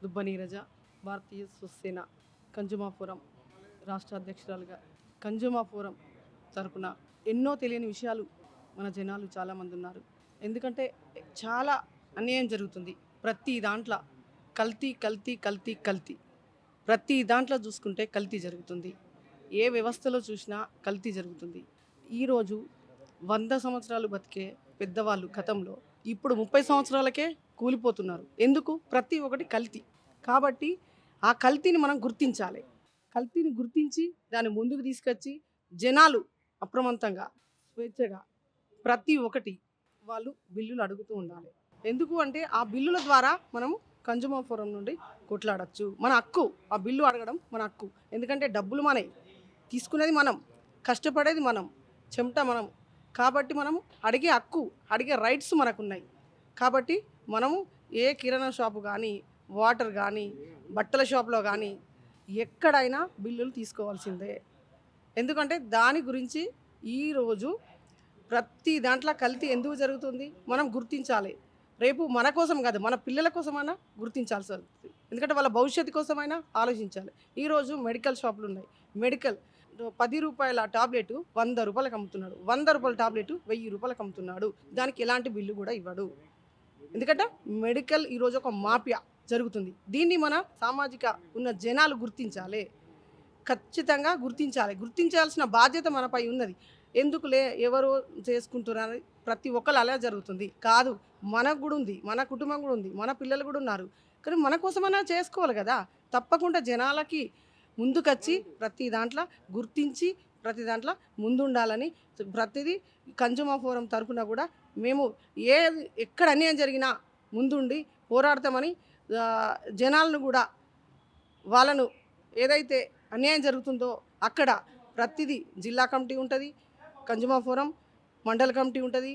దుబ్బ నీరజ, భారతీయ స్వసేన కంజుమా ఫోరం రాష్ట్ర అధ్యక్షురాలుగా. కంజుమా ఫోరం తరపున ఎన్నో తెలియని విషయాలు మన జనాలు చాలామంది ఉన్నారు. ఎందుకంటే చాలా అన్యాయం జరుగుతుంది. ప్రతి దాంట్లో కల్తీ కల్తీ కల్తీ కల్తీ, ప్రతి దాంట్లో చూసుకుంటే కల్తీ జరుగుతుంది. ఏ వ్యవస్థలో చూసినా కల్తీ జరుగుతుంది. ఈరోజు 100 సంవత్సరాలు బతికే పెద్దవాళ్ళు గతంలో ఇప్పుడు 30 సంవత్సరాలకే కూలిపోతున్నారు. ఎందుకు? ప్రతి ఒక్కటి కల్తీ. కాబట్టి ఆ కల్తీని మనం గుర్తించాలి. కల్తీని గుర్తించి దాన్ని ముందుకు తీసుకొచ్చి జనాలు అప్రమత్తంగా స్వేచ్ఛగా ప్రతి ఒక్కటి వాళ్ళు బిల్లులు అడుగుతూ ఉండాలి. ఎందుకు అంటే ఆ బిల్లుల ద్వారా మనము కన్జ్యూమర్ ఫోరం నుండి కొట్లాడచ్చు. మన హక్కు ఆ బిల్లు అడగడం మన హక్కు. ఎందుకంటే డబ్బులు మనవి, తీసుకునేది మనం, కష్టపడేది మనం, చెమట మనం. కాబట్టి మనం అడిగే హక్కు, అడిగే రైట్స్ మనకున్నాయి. కాబట్టి మనము ఏ కిరాణా షాపు కానీ, వాటర్ కానీ, బట్టల షాప్లో కానీ ఎక్కడైనా బిల్లులు తీసుకోవాల్సిందే. ఎందుకంటే దాని గురించి ఈరోజు ప్రతి దాంట్లో కల్తీ ఎందుకు జరుగుతుంది మనం గుర్తించాలి. రేపు మన కోసం కాదు, మన పిల్లల కోసమైనా గుర్తించాల్సి వస్తుంది. ఎందుకంటే వాళ్ళ భవిష్యత్తు కోసమైనా ఆలోచించాలి. ఈరోజు మెడికల్ షాపులు ఉన్నాయి. మెడికల్ 10 రూపాయల టాబ్లెట్ 100 రూపాయలకు అమ్ముతున్నాడు. 100 రూపాయల టాబ్లెట్ 1000 రూపాయలకు అమ్ముతున్నాడు. దానికి ఎలాంటి బిల్లు కూడా ఇవ్వడు. ఎందుకంటే మెడికల్ ఈరోజు ఒక మాఫియా జరుగుతుంది. దీన్ని మన సామాజిక ఉన్న జనాలు గుర్తించాలి. ఖచ్చితంగా గుర్తించాలి. గుర్తించాల్సిన బాధ్యత మనపై ఉన్నది. ఎందుకులే ఎవరు చేసుకుంటున్నారు, ప్రతి ఒక్కరు అలా జరుగుతుంది కాదు. మనకు కూడా ఉంది, మన కుటుంబం కూడా ఉంది, మన పిల్లలు కూడా ఉన్నారు. కానీ మన కోసమైనా చేసుకోవాలి కదా. తప్పకుండా జనాలకి ముందుకొచ్చి ప్రతి దాంట్లో గుర్తించి ప్రతి దాంట్లో ముందుండాలని ప్రతిదీ కన్జ్యూమర్ ఫోరం తరఫున కూడా మేము ఎక్కడ అన్యాయం జరిగినా ముందుండి పోరాడతామని జనాలను కూడా వాళ్ళను ఏదైతే అన్యాయం జరుగుతుందో అక్కడ ప్రతిదీ జిల్లా కమిటీ ఉంటుంది, కన్జ్యూమర్ ఫోరం మండల కమిటీ ఉంటుంది,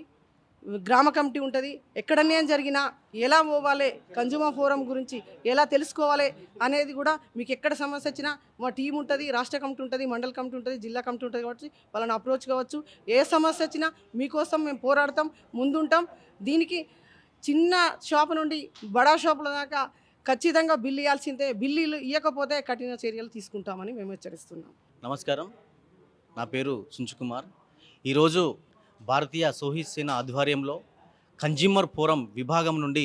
గ్రామ కమిటీ ఉంటుంది. ఎక్కడ అన్యాయం జరిగినా ఎలా పోవాలి, కన్జ్యూమర్ ఫోరం గురించి ఎలా తెలుసుకోవాలి అనేది కూడా మీకు ఎక్కడ సమస్య వచ్చినా మా టీం ఉంటుంది, రాష్ట్ర కమిటీ ఉంటుంది, మండల కమిటీ ఉంటుంది, జిల్లా కమిటీ ఉంటుంది. కాబట్టి వాళ్ళని అప్రోచ్ కావచ్చు. ఏ సమస్య వచ్చినా మీకోసం మేము పోరాడతాం, ముందుంటాం. దీనికి చిన్న షాపు నుండి బడా షాపుల దాకా ఖచ్చితంగా బిల్లు ఇవ్వాల్సిందే. బిల్లులు ఇవ్వకపోతే కఠిన చర్యలు తీసుకుంటామని మేము హెచ్చరిస్తున్నాం. నమస్కారం, నా పేరు సుంచుకుమార్. ఈరోజు భారతీయ సోహిత్ సేన ఆధ్వర్యంలో కన్జ్యూమర్ ఫోరం విభాగం నుండి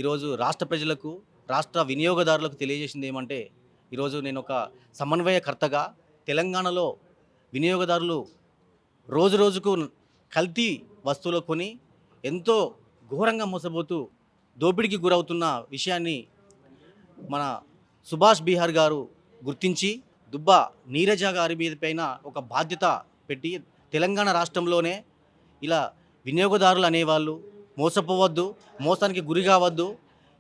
ఈరోజు రాష్ట్ర ప్రజలకు, రాష్ట్ర వినియోగదారులకు తెలియజేసింది ఏమంటే, ఈరోజు నేను ఒక సమన్వయకర్తగా తెలంగాణలో వినియోగదారులు రోజు రోజుకు కల్తీ వస్తువులు కొని ఎంతో ఘోరంగా మోసపోతూ దోపిడీకి గురవుతున్న విషయాన్ని మన సుభాష్ బీహార్ గారు గుర్తించి దుబ్బ నీరజ గారి మీద పైన ఒక బాధ్యత పెట్టి తెలంగాణ రాష్ట్రంలోనే ఇలా వినియోగదారులు అనేవాళ్ళు మోసపోవద్దు, మోసానికి గురి కావద్దు.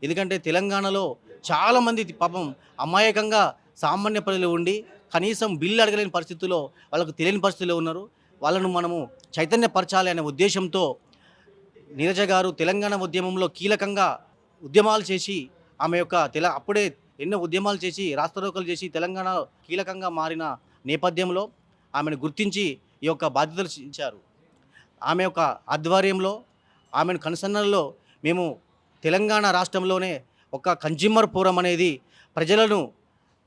ఎందుకంటే తెలంగాణలో చాలామంది పాపం అమాయకంగా సామాన్య ప్రజలు ఉండి కనీసం బిల్లు అడగలేని పరిస్థితుల్లో, వాళ్ళకు తెలియని పరిస్థితుల్లో ఉన్నారు. వాళ్ళను మనము చైతన్యపరచాలి అనే ఉద్దేశంతో నీరజ గారు తెలంగాణ ఉద్యమంలో కీలకంగా ఉద్యమాలు చేసి ఆమె యొక్క అప్పుడే ఎన్నో ఉద్యమాలు చేసి రాస్తారోకలు చేసి తెలంగాణ కీలకంగా మారిన నేపథ్యంలో ఆమెను గుర్తించి ఈ యొక్క బాధ్యతలు ఇచ్చారు. ఆమె యొక్క ఆధ్వర్యంలో, ఆమెను కన్సర్నల్లో మేము తెలంగాణ రాష్ట్రంలోనే ఒక కన్జ్యూమర్ ఫోరం అనేది ప్రజలను,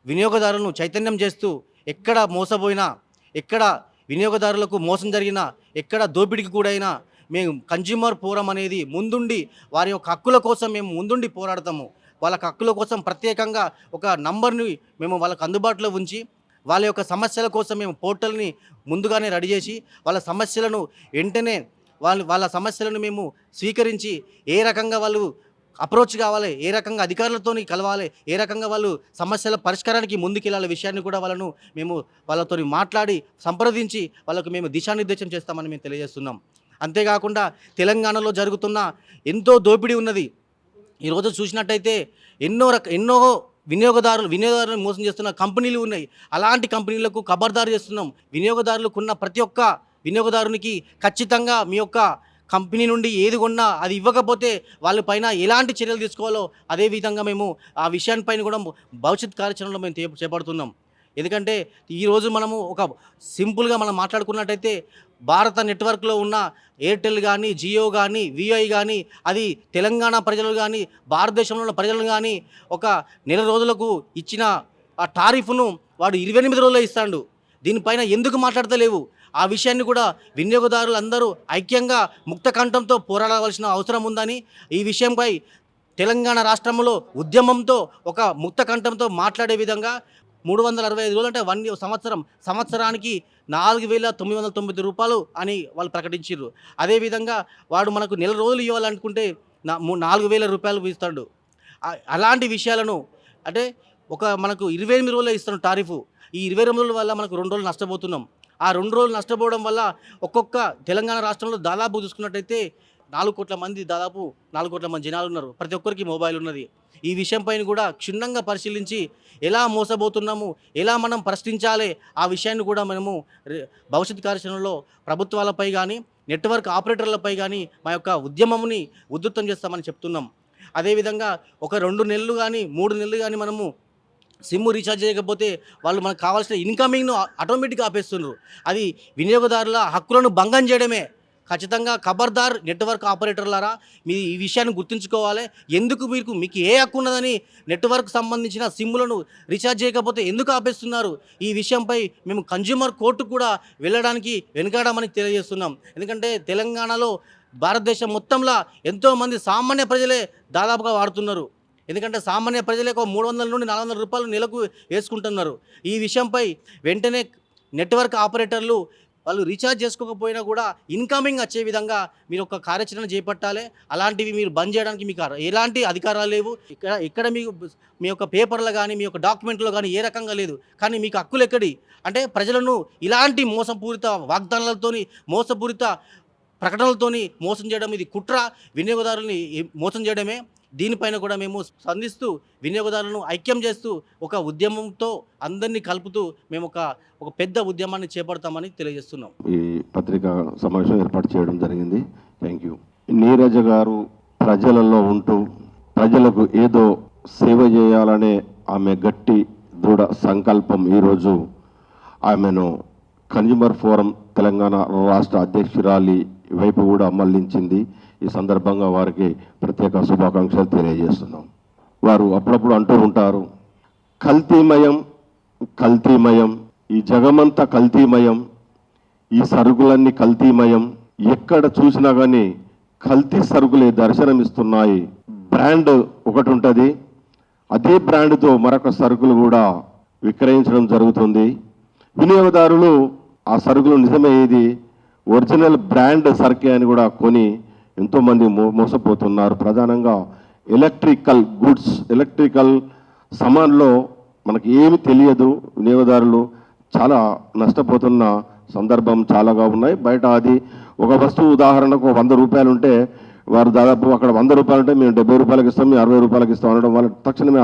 వినియోగదారులను చైతన్యం చేస్తూ ఎక్కడ మోసపోయినా, ఎక్కడ వినియోగదారులకు మోసం జరిగినా, ఎక్కడ దోపిడీకి కూడైనా మేము కన్జ్యూమర్ ఫోరం అనేది ముందుండి వారి యొక్క హక్కుల కోసం మేము ముందుండి పోరాడతాము. వాళ్ళ హక్కుల కోసం ప్రత్యేకంగా ఒక నంబర్ని మేము వాళ్ళకు అందుబాటులో ఉంచి వాళ్ళ యొక్క సమస్యల కోసం మేము పోర్టల్ని ముందుగానే రెడీ చేసి వాళ్ళ సమస్యలను వెంటనే వాళ్ళ సమస్యలను మేము స్వీకరించి ఏ రకంగా వాళ్ళు అప్రోచ్ కావాలి, ఏ రకంగా అధికారులతో కలవాలి, ఏ రకంగా వాళ్ళు సమస్యల పరిష్కారానికి ముందుకెళ్ళాలి విషయాన్ని కూడా మేము వాళ్ళతో మాట్లాడి సంప్రదించి వాళ్ళకు మేము దిశానిర్దేశం చేస్తామని మేము తెలియజేస్తున్నాం. అంతేకాకుండా తెలంగాణలో జరుగుతున్న ఎంతో దోపిడీ ఉన్నది. ఈరోజు చూసినట్టయితే ఎన్నో వినియోగదారులను మోసం చేస్తున్న కంపెనీలు ఉన్నాయి. అలాంటి కంపెనీలకు ఖబర్దారు చేస్తున్నాం. వినియోగదారులకు ఉన్న ప్రతి ఒక్క వినియోగదారునికి ఖచ్చితంగా మీ యొక్క కంపెనీ నుండి ఏది కొన్నా అది ఇవ్వకపోతే వాళ్ళపైన ఎలాంటి చర్యలు తీసుకోవాలో అదేవిధంగా మేము ఆ విషయాన్ని పైన కూడా భవిష్యత్ కార్యాచరణలో మేము చేపడుతున్నాం. ఎందుకంటే ఈరోజు మనము ఒక సింపుల్గా మనం మాట్లాడుకున్నట్టయితే భారత నెట్వర్క్లో ఉన్న ఎయిర్టెల్ కానీ, జియో కానీ, విఐ కానీ, అది తెలంగాణ ప్రజలు కానీ, భారతదేశంలో ఉన్న ప్రజలు కానీ ఒక నెల రోజులకు ఇచ్చిన ఆ టారిఫ్ను వాడు 28 రోజుల్లో ఇస్తాడు. దీనిపైన ఎందుకు మాట్లాడతలేవు? ఆ విషయాన్ని కూడా వినియోగదారులు అందరూ ఐక్యంగా ముక్త కంఠంతో పోరాడవలసిన అవసరం ఉందని, ఈ విషయంపై తెలంగాణ రాష్ట్రంలో ఉద్యమంతో ఒక ముక్త కంఠంతో మాట్లాడే విధంగా 365 రోజులు అంటే సంవత్సరానికి 4,990 రూపాయలు అని వాళ్ళు ప్రకటించారు. అదేవిధంగా వాడు మనకు నెల రోజులు ఇవ్వాలనుకుంటే 4,000 రూపాయలు ఇస్తాడు. అలాంటి విషయాలను అంటే మనకు 28 రోజులు ఇస్తాడు టారిఫ్. ఈ 28 రోజుల వల్ల మనకు 2 రోజులు నష్టపోతున్నాం. ఆ 2 రోజులు నష్టపోవడం వల్ల ఒక్కొక్క తెలంగాణ రాష్ట్రంలో దాదాపు చూసుకున్నట్టయితే 4 కోట్ల మంది దాదాపు 4 కోట్ల మంది జనాలు ఉన్నారు. ప్రతి ఒక్కరికి మొబైల్ ఉన్నది. ఈ విషయంపైన కూడా క్షుణ్ణంగా పరిశీలించి ఎలా మోసపోతున్నాము, ఎలా మనం ప్రశ్నించాలి, ఆ విషయాన్ని కూడా మనము భవిష్యత్ కార్యాచరణలో ప్రభుత్వాలపై కానీ, నెట్వర్క్ ఆపరేటర్లపై కానీ మా యొక్క ఉద్యమంని ఉధృతం చేస్తామని చెప్తున్నాం. అదేవిధంగా ఒక 2 నెలలు కానీ 3 నెలలు కానీ మనము సిమ్ రీఛార్జ్ చేయకపోతే వాళ్ళు మనకు కావాల్సిన ఇన్కమింగ్ను ఆటోమేటిక్గా ఆపేస్తున్నారు. అది వినియోగదారుల హక్కులను భంగం చేయడమే. ఖచ్చితంగా ఖబర్దార్ నెట్వర్క్ ఆపరేటర్లారా, మీ ఈ విషయాన్ని గుర్తుంచుకోవాలి. ఎందుకు మీకు ఏ హక్కు ఉన్నదని నెట్వర్క్ సంబంధించిన సిమ్ములను రీఛార్జ్ చేయకపోతే ఎందుకు ఆపేస్తున్నారు? ఈ విషయంపై మేము కన్జ్యూమర్ కోర్టుకు కూడా వెళ్ళడానికి వెనుకాడమని తెలియజేస్తున్నాం. ఎందుకంటే తెలంగాణలో భారతదేశం మొత్తంలో ఎంతోమంది సామాన్య ప్రజలే దాదాపుగా వాడుతున్నారు. ఎందుకంటే సామాన్య ప్రజలే 300 నుండి 400 రూపాయలు నెలకు వేసుకుంటున్నారు. ఈ విషయంపై వెంటనే నెట్వర్క్ ఆపరేటర్లు వాళ్ళు రీఛార్జ్ చేసుకోకపోయినా కూడా ఇన్కమింగ్ వచ్చే విధంగా మీరు ఒక కార్యాచరణ చేపట్టాలి. అలాంటివి మీరు బంద్ చేయడానికి మీకు ఎలాంటి అధికారాలు లేవు. ఇక్కడ మీకు మీ యొక్క పేపర్లు కానీ, మీ యొక్క డాక్యుమెంట్లో కానీ ఏ రకంగా లేదు. కానీ మీకు హక్కులు ఎక్కడి అంటే ప్రజలను ఇలాంటి మోసపూరిత వాగ్దానాలతోని, మోసపూరిత ప్రకటనలతోని మోసం చేయడం, ఇది కుట్ర, వినియోగదారుల్ని మోసం చేయడమే. దీనిపైన కూడా మేము స్పందిస్తూ వినియోగదారులను ఐక్యం చేస్తూ ఒక ఉద్యమంతో అందరినీ కలుపుతూ మేము ఒక పెద్ద ఉద్యమాన్ని చేపడతామని తెలియజేస్తున్నాం. ఈ పత్రికా సమావేశం ఏర్పాటు చేయడం జరిగింది. Thank you. నీరజ గారు ప్రజలలో ఉంటూ ప్రజలకు ఏదో సేవ చేయాలనే ఆమె గట్టి దృఢ సంకల్పం ఈరోజు ఆమెను కన్జ్యూమర్ ఫోరం తెలంగాణ రాష్ట్ర అధ్యక్షురాలి వైపు కూడా మళ్లించింది. ఈ సందర్భంగా వారికి ప్రత్యేక శుభాకాంక్షలు తెలియజేస్తున్నాం. వారు అప్పుడప్పుడు అంటూ ఉంటారు, కల్తీమయం కల్తీమయం, ఈ జగమంతా కల్తీమయం, ఈ సరుకులన్నీ కల్తీమయం, ఎక్కడ చూసినా కానీ కల్తీ సరుకులే దర్శనమిస్తున్నాయి. బ్రాండ్ ఒకటి ఉంటుంది, అదే బ్రాండ్తో మరొక సరుకులు కూడా విక్రయించడం జరుగుతుంది. వినియోగదారులు ఆ సరుకులు నిజమే ఇది ఒరిజినల్ బ్రాండ్ సరుకే అని కూడా కొని ఎంతోమంది మోసపోతున్నారు. ప్రధానంగా ఎలక్ట్రికల్ గుడ్స్, ఎలక్ట్రికల్ సామాన్లో మనకి ఏమి తెలియదు. వినియోగదారులు చాలా నష్టపోతున్న సందర్భం చాలాగా ఉన్నాయి. బయట అది ఒక వస్తువు ఉదాహరణకు 100 రూపాయలు ఉంటే వారు దాదాపు అక్కడ 100 రూపాయలు ఉంటే మేము 70 రూపాయలకి ఇస్తాం, మేము 60 రూపాయలకి ఇస్తాం అనడం వల్ల తక్షణమే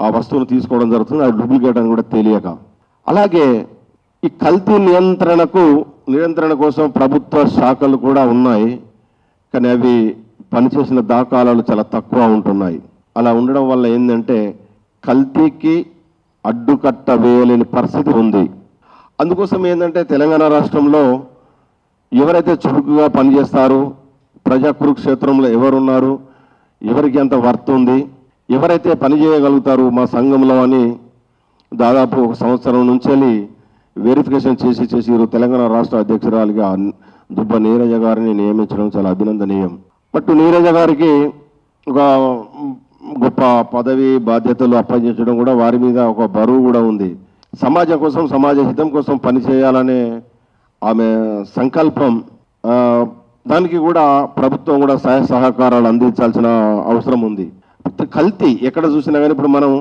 ఆ వస్తువును తీసుకోవడం జరుగుతుంది. అది డూప్లికేట్ అని కూడా తెలియక. అలాగే ఈ కల్తీ నియంత్రణ కోసం ప్రభుత్వ శాఖలు కూడా ఉన్నాయి, కానీ అవి పనిచేసిన దాఖలాలు చాలా తక్కువ ఉంటున్నాయి. అలా ఉండడం వల్ల ఏంటంటే కల్తీకి అడ్డుకట్ట వేయలేని పరిస్థితి ఉంది. అందుకోసం ఏంటంటే తెలంగాణ రాష్ట్రంలో ఎవరైతే చురుకుగా పనిచేస్తారో, ప్రజా కురుక్షేత్రంలో ఎవరున్నారు, ఎవరికి ఎంత వర్త్ ఉంది, ఎవరైతే పని చేయగలుగుతారు మా సంఘంలో అని దాదాపు 1 సంవత్సరం నుంచి వెరిఫికేషన్ చేసి తెలంగాణ రాష్ట్ర అధ్యక్షురాలిగా దుబ్బ నీరజ గారిని నియమించడం చాలా అభినందనీయం. బట్ నీరజ గారికి ఒక గొప్ప పదవి బాధ్యతలు అప్పగించడం కూడా వారి మీద ఒక బరువు కూడా ఉంది. సమాజం కోసం, సమాజ హితం కోసం పనిచేయాలనే ఆమె సంకల్పం, దానికి కూడా ప్రభుత్వం కూడా సహాయ సహకారాలు అందించాల్సిన అవసరం ఉంది. కల్తీ ఎక్కడ చూసినా కానీ ఇప్పుడు మనం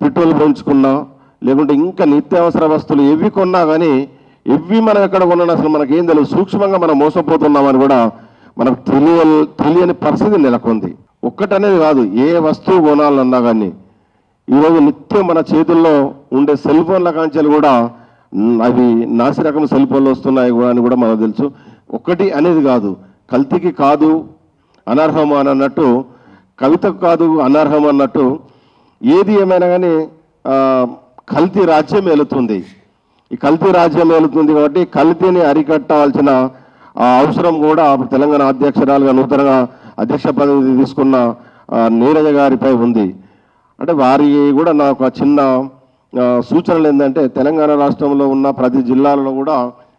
పెట్రోల్ పోయించుకున్నా లేకుంటే ఇంకా నిత్యావసర వస్తువులు ఎవి కొన్నా కానీ మనం ఎక్కడ కొన్నా అసలు మనకేం తెలియదు. సూక్ష్మంగా మనం మోసపోతున్నామని కూడా మనకు తెలియని పరిస్థితి నెలకొంది. ఒక్కటనేది కాదు, ఏ వస్తువు కొనాలన్నా కానీ ఈరోజు నిత్యం మన చేతుల్లో ఉండే సెల్ ఫోన్ల కాంచెలు కూడా అవి నాసి రకం సెల్ ఫోన్లు వస్తున్నాయి కూడా అని కూడా మనకు తెలుసు. ఒక్కటి అనేది కాదు, కల్తీకి కాదు అనర్హం అని అన్నట్టు, కవితకు కాదు అనర్హం అన్నట్టు, ఏది ఏమైనా కానీ కల్తీ రాజ్యం ఏలుతుంది. ఈ కల్తీ రాజ్యం ఏలుతుంది కాబట్టి కల్తీని అరికట్టాల్సిన అవసరం కూడా తెలంగాణ అధ్యక్షురాలుగా నూతనంగా అధ్యక్ష పదవి తీసుకున్న నీరజ గారిపై ఉంది. అంటే వారి కూడా నాకు చిన్న సూచనలు ఏంటంటే, తెలంగాణ రాష్ట్రంలో ఉన్న ప్రతి జిల్లాలలో కూడా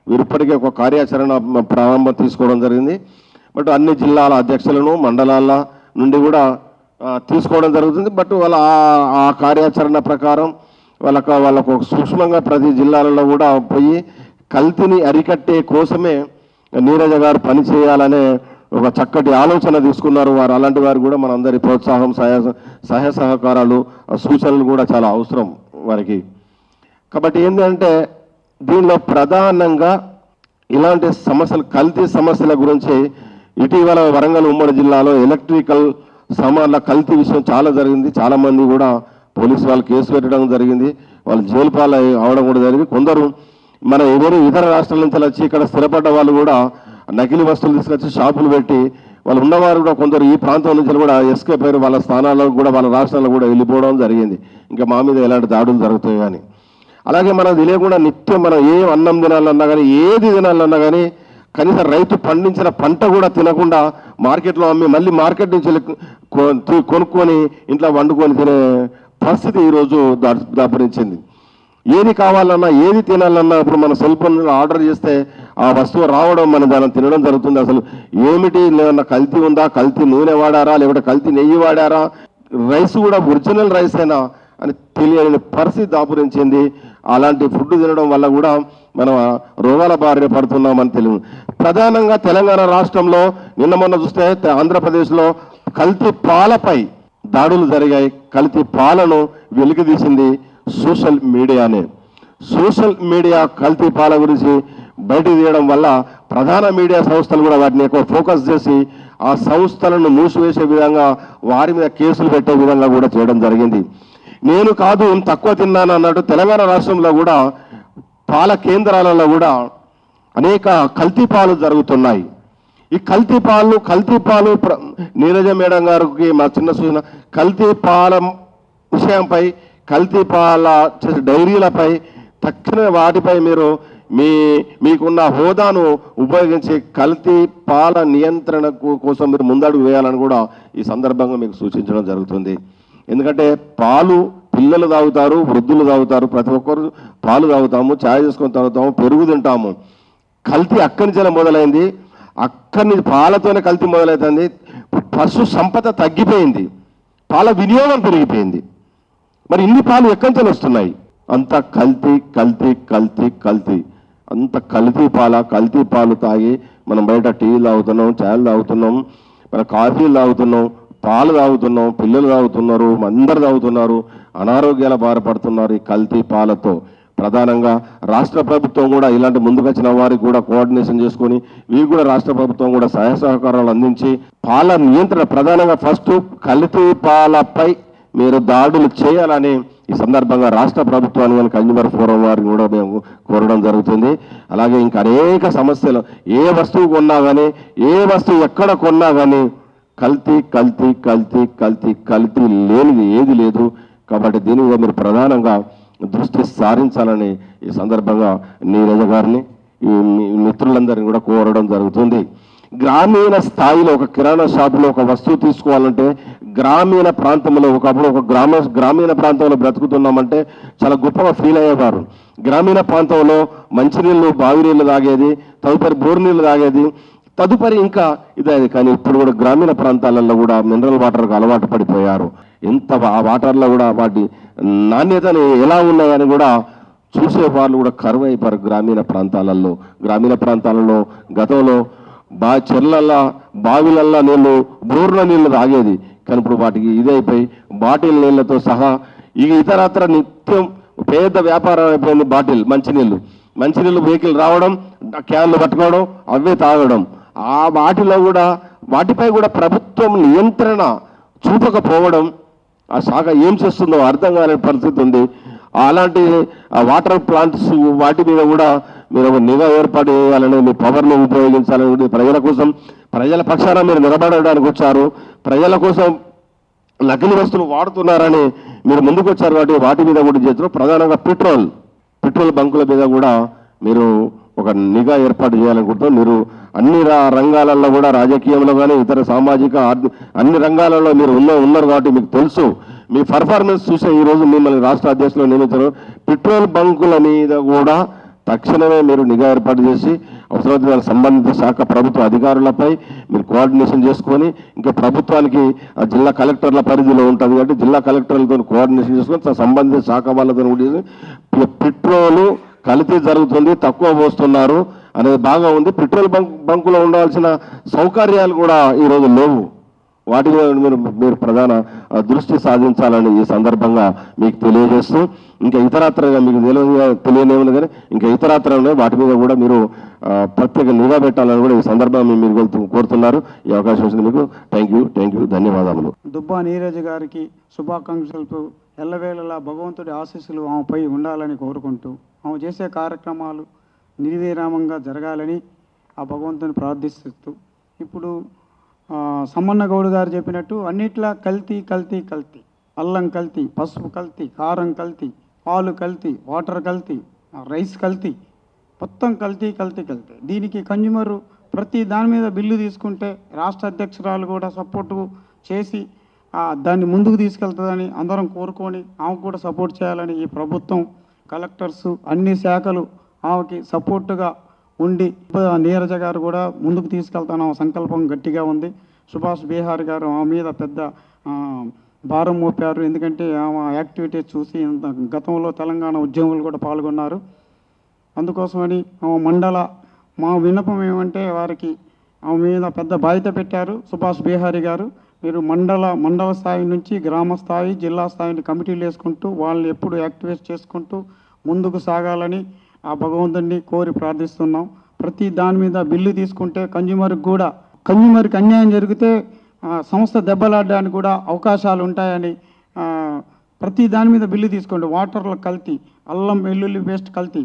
వీరు ఇప్పటికే ఒక కార్యాచరణ ప్రారంభం తీసుకోవడం జరిగింది. బట్ అన్ని జిల్లాల అధ్యక్షులను మండలాల నుండి కూడా తీసుకోవడం జరుగుతుంది. బట్ వాళ్ళ ఆ కార్యాచరణ ప్రకారం వాళ్ళకు సూక్ష్మంగా ప్రతి జిల్లాలలో కూడా పోయి కల్తీని అరికట్టే కోసమే నీరజ గారు పనిచేయాలనే ఒక చక్కటి ఆలోచన తీసుకున్నారు. వారు అలాంటి వారు కూడా మనందరి ప్రోత్సాహం, సహాయ సహకారాలు, సూచనలు కూడా చాలా అవసరం వారికి. కాబట్టి ఏంటంటే దీనిలో ప్రధానంగా ఇలాంటి సమస్యలు, కల్తీ సమస్యల గురించి ఇటీవల వరంగల్ ఉమ్మడి జిల్లాలో ఎలక్ట్రికల్ సామాన్ల కల్తీ విషయం చాలా జరిగింది. చాలామంది కూడా పోలీసు వాళ్ళు కేసు పెట్టడం జరిగింది, వాళ్ళు జైలు పాలు అవడం కూడా జరిగింది. కొందరు మన ఎవరు ఇతర రాష్ట్రాల నుంచి వచ్చి ఇక్కడ స్థిరపడ్డ వాళ్ళు కూడా నకిలీ వస్తువులు తీసుకొచ్చి షాపులు పెట్టి వాళ్ళు ఉన్నవారు కూడా కొందరు ఈ ప్రాంతం నుంచి కూడా ఎస్కేప్ అయ్యారు, వాళ్ళ స్థానాల్లో కూడా వాళ్ళ రాష్ట్రాల్లో కూడా వెళ్ళిపోవడం జరిగింది. ఇంకా మా మీద ఎలాంటి దాడులు జరుగుతాయి కానీ. అలాగే మనకు తెలియకుండా నిత్యం మనం ఏ అన్నం తినాలన్నా కానీ, ఏది తినాలన్నా కానీ కనీసం రైతు పండించిన పంట కూడా తినకుండా మార్కెట్లో అమ్మి మళ్ళీ మార్కెట్ నుంచి కొనుక్కొని ఇంట్లో వండుకొని తినే పరిస్థితి ఈరోజు దాపురించింది. ఏది కావాలన్నా, ఏది తినాలన్నా ఇప్పుడు మన సెల్ ఫోన్లో ఆర్డర్ చేస్తే ఆ వస్తువు రావడం, మన దాన్ని తినడం జరుగుతుంది. అసలు ఏమిటి, ఏమన్నా కల్తీ ఉందా, కల్తీ నూనె వాడారా, లేకపోతే కల్తీ నెయ్యి వాడారా, రైస్ కూడా ఒరిజినల్ రైస్ అయినా అని తెలియని పరిస్థితి దాపురించింది. అలాంటి ఫుడ్ తినడం వల్ల కూడా మనం రోగాల బారిన పడుతున్నామని తెలియదు. ప్రధానంగా తెలంగాణ రాష్ట్రంలో నిన్న మొన్న చూస్తే ఆంధ్రప్రదేశ్లో కల్తీ పాలపై దాడులు జరిగాయి. కల్తీ పాలను వెలికితీసింది సోషల్ మీడియానే. సోషల్ మీడియా కల్తీ పాల గురించి బయటకు తీయడం వల్ల ప్రధాన మీడియా సంస్థలు కూడా వాటిని ఎక్కువ ఫోకస్ చేసి ఆ సంస్థలను మూసివేసే విధంగా, వారి మీద కేసులు పెట్టే విధంగా కూడా చేయడం జరిగింది. నేను కాదు తక్కువ తిన్నాను అన్నట్టు తెలంగాణ రాష్ట్రంలో కూడా పాల కేంద్రాలలో కూడా అనేక కల్తీ పాలు జరుగుతున్నాయి. ఈ కల్తీ పాలు నీరజ మేడం గారికి మా చిన్న సూచన, కల్తీ పాల విషయంపై, కల్తీ పాల డైరీలపై తక్షణ వాటిపై మీరు మీకున్న హోదాను ఉపయోగించి కల్తీ పాల నియంత్రణ కోసం మీరు ముందడుగు వేయాలని కూడా ఈ సందర్భంగా మీకు సూచించడం జరుగుతుంది. ఎందుకంటే పాలు పిల్లలు తాగుతారు, వృద్ధులు తాగుతారు, ప్రతి ఒక్కరు పాలు తాగుతాము, ఛాయ్ చేసుకొని తాగుతాము, పెరుగు తింటాము. కల్తీ అక్కడి నుంచి మొదలైంది, అక్కడి నుంచి పాలతోనే కల్తీ మొదలవుతుంది. పశు సంపద తగ్గిపోయింది, పాల వినియోగం పెరిగిపోయింది. మరి ఇన్ని పాలు ఎక్కడి నుంచి వస్తున్నాయి? అంత కల్తీ కల్తీ కల్తీ కల్తీ, అంత కల్తీ పాలు తాగి మనం బయట టీలు తాగుతున్నాం, ఛాయలు తాగుతున్నాం, మన కాఫీలు తాగుతున్నాం, పాలు తాగుతున్నాం, పిల్లలు తాగుతున్నారు, అందరు తాగుతున్నారు, అనారోగ్యాల బాధపడుతున్నారు ఈ కల్తీ పాలతో. ప్రధానంగా రాష్ట్ర ప్రభుత్వం కూడా ఇలాంటి ముందుకొచ్చిన వారికి కూడా కోఆర్డినేషన్ చేసుకొని వీరు కూడా రాష్ట్ర ప్రభుత్వం కూడా సహాయ సహకారాలు అందించి పాల నియంత్రణ, ప్రధానంగా ఫస్ట్ కల్తీ పాలపై మీరు దాడులు చేయాలని ఈ సందర్భంగా రాష్ట్ర ప్రభుత్వాన్ని కానీ కన్జ్యూమర్ ఫోరం వారిని కూడా మేము కోరడం జరుగుతుంది. అలాగే ఇంకా అనేక సమస్యలు, ఏ వస్తువు కొన్నా కానీ, ఏ వస్తువు ఎక్కడ కొన్నా కానీ కల్తీ కల్తీ కల్తీ కల్తీ కల్తీ లేనిది ఏది లేదు. కాబట్టి దీని మీద మీరు ప్రధానంగా దృష్టి సారించాలని ఈ సందర్భంగా నీరజ గారిని, ఈ మిత్రులందరినీ కూడా కోరడం జరుగుతుంది. గ్రామీణ స్థాయిలో ఒక కిరాణా షాపులో ఒక వస్తువు తీసుకోవాలంటే గ్రామీణ ప్రాంతంలో, ఒకప్పుడు ఒక గ్రామీణ ప్రాంతంలో బ్రతుకుతున్నామంటే చాలా గొప్పగా ఫీల్ అయ్యేవారు. గ్రామీణ ప్రాంతంలో మంచినీళ్ళు, బావి నీళ్ళు తాగేది, తదుపరి బోరు నీళ్ళు తాగేది, తదుపరి ఇంకా ఇదే. కానీ ఇప్పుడు కూడా గ్రామీణ ప్రాంతాలలో కూడా మినరల్ వాటర్కి అలవాటు పడిపోయారు. ఆ వాటర్లో కూడా వాటి నాణ్యతని ఎలా ఉన్నాయని కూడా చూసే వాళ్ళు కూడా కరువు అయిపోయారు గ్రామీణ ప్రాంతాలలో. గతంలో చెర్లల్లో, బావిలల్లో నీళ్ళు, బోర్ల నీళ్ళు తాగేది. కానీ ఇప్పుడు వాటికి ఇదైపోయి బాటిల్ నీళ్ళతో సహా ఇక ఇతరత్ర నిత్యం పెద్ద వ్యాపారం అయిపోయింది. మంచినీళ్ళు వెహికల్ రావడం, క్యాన్లు పట్టుకోవడం, అవే తాగడం. వాటిపై కూడా ప్రభుత్వం నియంత్రణ చూపకపోవడం, ఆ శాఖ ఏం చేస్తుందో అర్థం కాని పరిస్థితి ఉంది. అలాంటి వాటర్ ప్లాంట్స్ వాటి మీద కూడా మీరు ఒక నిఘా ఏర్పాటు చేయాలని, మీ పవర్ను ఉపయోగించాలని, ప్రజల కోసం, ప్రజల పక్షాన మీరు నిలబడడానికి వచ్చారు, ప్రజల కోసం నకిలీ వస్తువులు వాడుతున్నారని మీరు ముందుకు వచ్చారు కాబట్టి వాటి మీద కూడా చేస్తున్నారు. ప్రధానంగా పెట్రోల్ బంకుల మీద కూడా మీరు ఒక నిఘా ఏర్పాటు చేయాలనుకుంటున్నాం. మీరు అన్ని రంగాలలో కూడా రాజకీయంలో కానీ ఇతర సామాజిక అన్ని రంగాలలో మీరు ఉన్నారు కాబట్టి మీకు తెలుసు. మీ పర్ఫార్మెన్స్ చూసే ఈరోజు మిమ్మల్ని రాష్ట్ర అధ్యక్షులు నియమించారు. పెట్రోల్ బంకుల మీద కూడా తక్షణమే మీరు నిఘా ఏర్పాటు చేసి అవసరమైన సంబంధిత శాఖ ప్రభుత్వ అధికారులపై మీరు కోఆర్డినేషన్ చేసుకొని, ఇంకా ప్రభుత్వానికి జిల్లా కలెక్టర్ల పరిధిలో ఉంటుంది కాబట్టి జిల్లా కలెక్టర్లతో కోఆర్డినేషన్ చేసుకొని సంబంధిత శాఖ వాళ్ళతో కూడా పెట్రోలు కల్తీ జరుగుతుంది, తక్కువ పోస్తున్నారు అనేది బాగా ఉంది. పెట్రోల్ బంకులో ఉండాల్సిన సౌకర్యాలు కూడా ఈరోజు లేవు. వాటి మీద మీరు ప్రధాన దృష్టి సాధించాలని ఈ సందర్భంగా మీకు తెలియజేస్తూ, ఇంకా ఇతరత్రంగా మీకు తెలియనివ్వను కానీ ఇంకా ఇతరత్రంగా వాటి మీద కూడా మీరు ప్రత్యేక నిఘా పెట్టాలని కూడా ఈ సందర్భంగా మీరు కోరుతున్నారు. ఈ అవకాశం ఇచ్చింది మీకు థ్యాంక్ యూ, ధన్యవాదాలు. దుబ్బా నీరజ్ గారికి శుభాకాంక్షలు. ఎల్లవేళలా భగవంతుడి ఆశీస్సులు ఆమెపై ఉండాలని కోరుకుంటూ, ఆమె చేసే కార్యక్రమాలు నిర్విరామంగా జరగాలని ఆ భగవంతుని ప్రార్థిస్తూ, ఇప్పుడు సమ్మన్న గౌడ్ గారు చెప్పినట్టు అన్నిట్లా కల్తీ, అల్లం కల్తీ, పసుపు కల్తీ, కారం కల్తీ, పాలు కల్తీ, వాటర్ కల్తీ, రైస్ కల్తీ, మొత్తం కల్తీ. దీనికి కన్జ్యూమర్ ప్రతి దాని మీద బిల్లు తీసుకుంటే రాష్ట్ర అధ్యక్షురాలు కూడా సపోర్టు చేసి దాన్ని ముందుకు తీసుకెళ్తుందని అందరం కోరుకొని ఆమెకు కూడా సపోర్ట్ చేయాలని ఈ ప్రభుత్వం, కలెక్టర్స్, అన్ని శాఖలు ఆమెకి సపోర్టుగా ఉండి నీరజ గారు కూడా ముందుకు తీసుకెళ్తాను సంకల్పం గట్టిగా ఉంది. సుభాష్ బీహార్ గారు ఆమె మీద పెద్ద భారం మోపారు. ఎందుకంటే ఆమె యాక్టివిటీస్ చూసి గతంలో తెలంగాణ ఉద్యమంలో కూడా పాల్గొన్నారు. అందుకోసమని మా విన్నపం ఏమంటే వారికి ఆమె మీద పెద్ద బాధ్యత పెట్టారు సుభాష్ బీహారీ గారు. మీరు మండల స్థాయి నుంచి గ్రామ స్థాయి, జిల్లా స్థాయిని కమిటీలు వేసుకుంటూ వాళ్ళని ఎప్పుడు యాక్టివేట్ చేసుకుంటూ ముందుకు సాగాలని ఆ భగవంతుడిని కోరి ప్రార్థిస్తున్నాం. ప్రతి దాని మీద బిల్లు తీసుకుంటే కన్జ్యూమర్కి అన్యాయం జరిగితే సంస్థ దెబ్బలాడడానికి కూడా అవకాశాలు ఉంటాయని ప్రతి దాని మీద బిల్లు తీసుకోండి. వాటర్లో కల్తీ, అల్లం వెల్లుల్లి పేస్ట్ కల్తీ,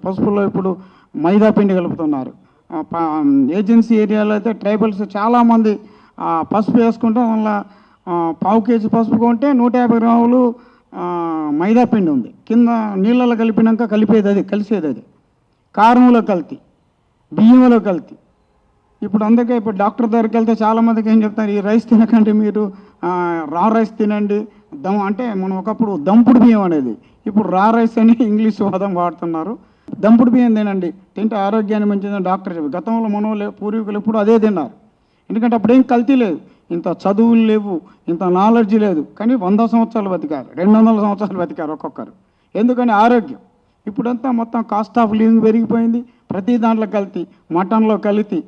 పసుపులో ఇప్పుడు మైదా పిండి కలుపుతున్నారు. ఏజెన్సీ ఏరియాలో అయితే ట్రైబల్స్ చాలామంది పసుపు వేసుకుంటే వల్ల పావు కేజీ పసుపు కొంటే 150 గ్రాములు మైదా పిండి ఉంది. కింద నీళ్ళలో కలిపినాక కలిసేది అది. కారంలో కల్తీ, బియ్యంలో కల్తీ. ఇప్పుడు అందుకే ఇప్పుడు డాక్టర్ దగ్గరికి వెళ్తే చాలామందికి ఏం చెప్తారు, ఈ రైస్ తినకండి, మీరు రా రైస్ తినండి. అంటే మనం ఒకప్పుడు దంపుడు బియ్యం అనేది, ఇప్పుడు రా రైస్ అని ఇంగ్లీష్ పదం వాడుతున్నారు. దంపుడు బియ్యం తినండి, తింటే ఆరోగ్యాన్ని మంచిదని డాక్టర్ చెప్పి. గతంలో మన పూర్వీకులు ఎప్పుడు అదే తిన్నారు. ఎందుకంటే అప్పుడేం కల్తీ లేదు, ఇంత చదువులు లేవు, ఇంత నాలెడ్జ్ లేదు. కానీ 100 సంవత్సరాలు బతికారు, 200 సంవత్సరాలు బతికారు ఒక్కొక్కరు. ఎందుకని ఆరోగ్యం. ఇప్పుడంతా మొత్తం కాస్ట్ ఆఫ్ లివింగ్ పెరిగిపోయింది. ప్రతి దాంట్లో కల్తీ, మటన్లో కల్తీ,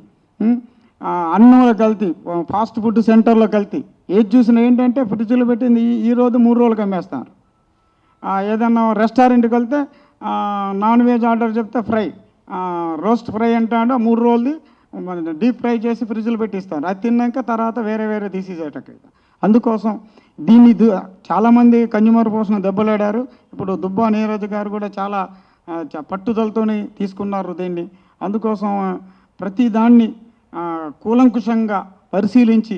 అన్నంలో కల్తీ, ఫాస్ట్ ఫుడ్ సెంటర్లో కల్తీ. ఏది చూసినా ఏంటంటే ఫ్రిడ్జ్లో పెట్టింది ఈరోజు 3 రోజులకు అమ్మేస్తారు. ఏదన్నా రెస్టారెంట్కి వెళ్తే నాన్ వెజ్ ఆర్డర్ చెప్తే ఫ్రై, రోస్ట్ ఫ్రై అంటే 3 రోజులది డీప్ ఫ్రై చేసి ఫ్రిడ్జ్లో పెట్టిస్తారు. అది తిన్నాక తర్వాత వేరే తీసేసేటట్టు. అందుకోసం దీన్ని చాలామంది కన్జ్యూమర్ పోసిన దెబ్బలాడారు. ఇప్పుడు దుబ్బా నీరజ్ గారు కూడా చాలా పట్టుదలతో తీసుకున్నారు దీన్ని. అందుకోసం ప్రతి దాన్ని కూలంకుషంగా పరిశీలించి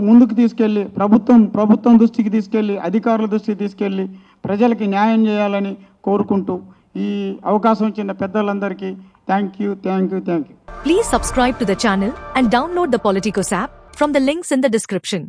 ముందుకు తీసుకెళ్ళి ప్రభుత్వం దృష్టికి తీసుకెళ్ళి, అధికారుల దృష్టికి తీసుకెళ్ళి ప్రజలకి న్యాయం చేయాలని కోరుకుంటూ ఈ అవకాశం ఇచ్చిన పెద్దలందరికీ thank you. Please subscribe to the channel and download the Politicos app from the links in the description.